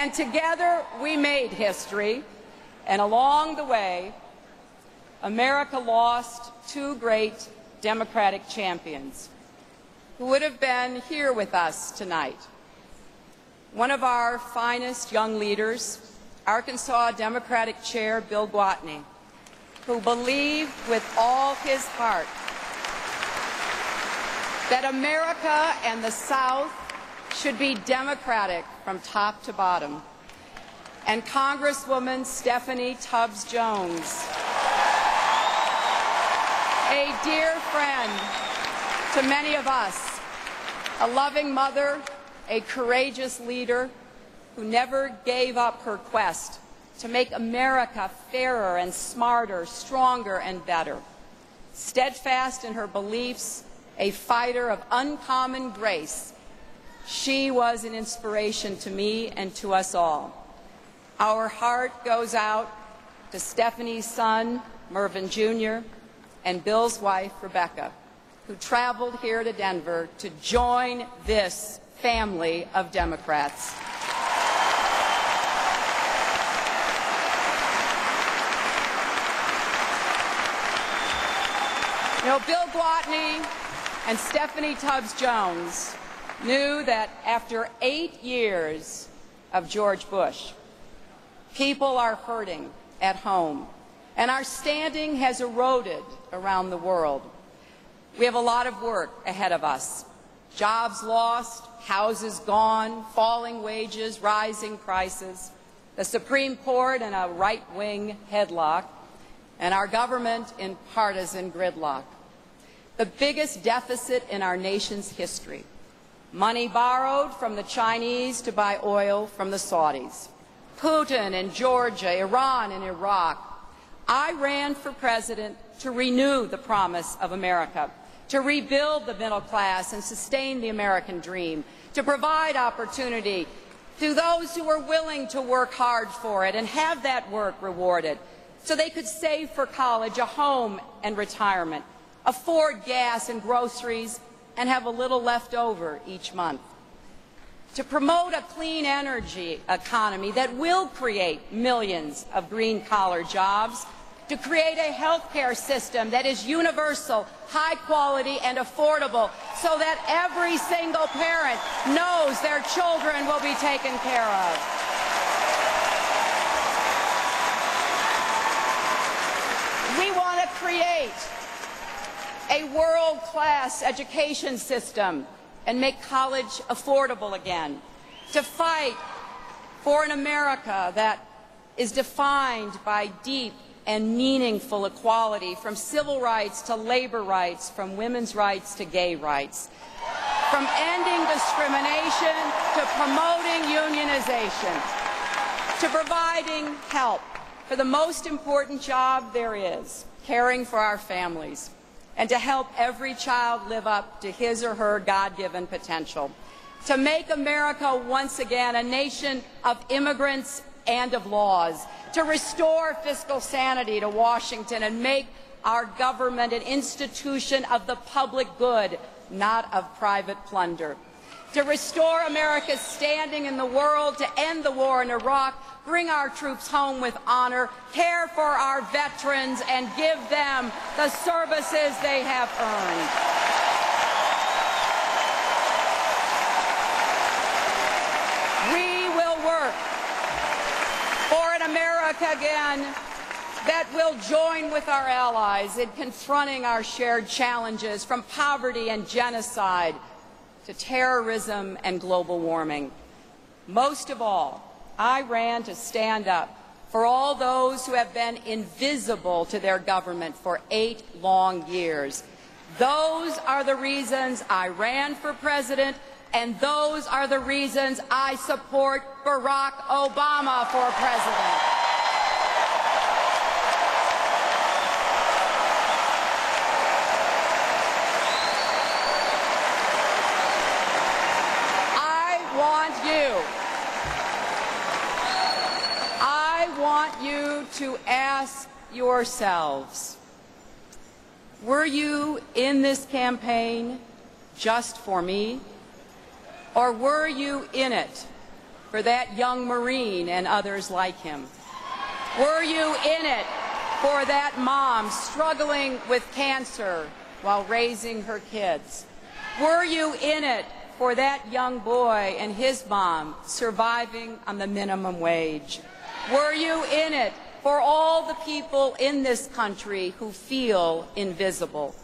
And together we made history, and along the way, America lost two great Democratic champions who would have been here with us tonight. One of our finest young leaders, Arkansas Democratic Chair Bill Gwatney, who believed with all his heart that America and the South should be Democratic from top to bottom, and Congresswoman Stephanie Tubbs Jones, a dear friend to many of us, a loving mother, a courageous leader who never gave up her quest to make America fairer and smarter, stronger and better. Steadfast in her beliefs, a fighter of uncommon grace, she was an inspiration to me and to us all. Our heart goes out to Stephanie's son, Mervyn Jr., and Bill's wife, Rebecca, who traveled here to Denver to join this family of Democrats. You know, Bill Gwatney and Stephanie Tubbs Jones knew that after 8 years of George Bush, people are hurting at home, and our standing has eroded around the world. We have a lot of work ahead of us. Jobs lost, houses gone, falling wages, rising prices, the Supreme Court in a right-wing headlock, and our government in partisan gridlock. The biggest deficit in our nation's history. Money borrowed from the Chinese to buy oil from the Saudis. Putin in Georgia, Iran and Iraq. I ran for president to renew the promise of America, to rebuild the middle class and sustain the American dream, to provide opportunity to those who are willing to work hard for it and have that work rewarded, so they could save for college, a home and retirement, afford gas and groceries, and have a little left over each month. To promote a clean energy economy that will create millions of green-collar jobs, to create a health care system that is universal, high quality, and affordable, so that every single parent knows their children will be taken care of. We want to create a world-class education system and make college affordable again, to fight for an America that is defined by deep and meaningful equality, from civil rights to labor rights, from women's rights to gay rights, from ending discrimination to promoting unionization, to providing help for the most important job there is, caring for our families, and to help every child live up to his or her God-given potential, to make America once again a nation of immigrants and of laws, to restore fiscal sanity to Washington and make our government an institution of the public good, not of private plunder, to restore America's standing in the world, to end the war in Iraq, bring our troops home with honor, care for our veterans, and give them the services they have earned. We will work for an America again that will join with our allies in confronting our shared challenges, from poverty and genocide to terrorism and global warming. Most of all, I ran to stand up for all those who have been invisible to their government for 8 long years. Those are the reasons I ran for president, and those are the reasons I support Barack Obama for president. I want you to ask yourselves, were you in this campaign just for me? Or were you in it for that young Marine and others like him? Were you in it for that mom struggling with cancer while raising her kids? Were you in it for that young boy and his mom surviving on the minimum wage? Were you in it for all the people in this country who feel invisible?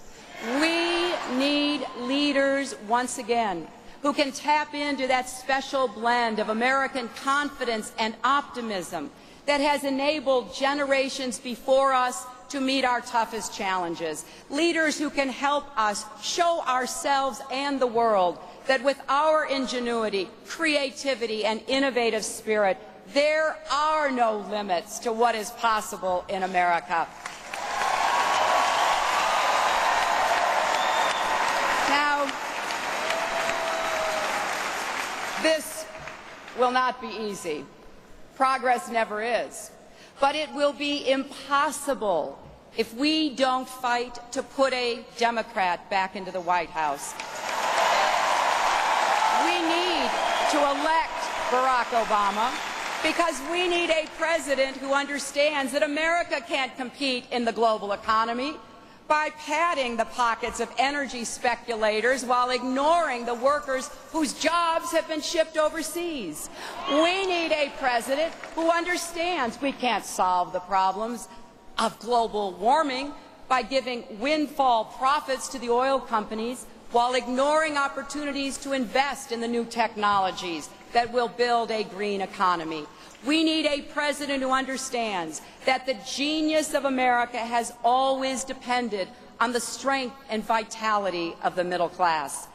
We need leaders, once again, who can tap into that special blend of American confidence and optimism that has enabled generations before us to meet our toughest challenges. Leaders who can help us show ourselves and the world that with our ingenuity, creativity, and innovative spirit, there are no limits to what is possible in America. Now, this will not be easy. Progress never is. But it will be impossible if we don't fight to put a Democrat back into the White House. We need to elect Barack Obama because we need a president who understands that America can't compete in the global economy by padding the pockets of energy speculators while ignoring the workers whose jobs have been shipped overseas. We need a president who understands we can't solve the problems of global warming by giving windfall profits to the oil companies while ignoring opportunities to invest in the new technologies that will build a green economy. We need a president who understands that the genius of America has always depended on the strength and vitality of the middle class.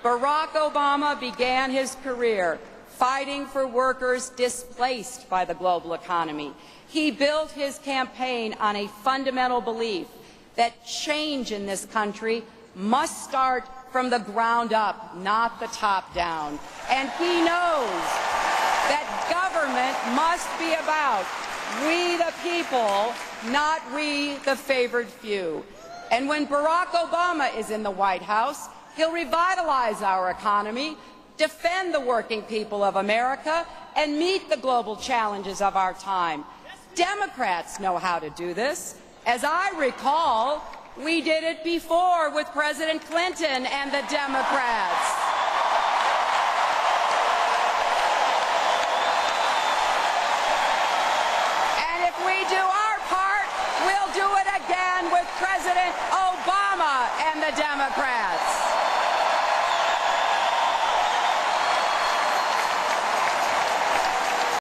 Barack Obama began his career fighting for workers displaced by the global economy. He built his campaign on a fundamental belief that change in this country must start from the ground up, not the top down. And he knows that government must be about we the people, not we the favored few. And when Barack Obama is in the White House, he'll revitalize our economy, defend the working people of America, and meet the global challenges of our time. Democrats know how to do this. As I recall, we did it before with President Clinton and the Democrats. President Obama and the Democrats.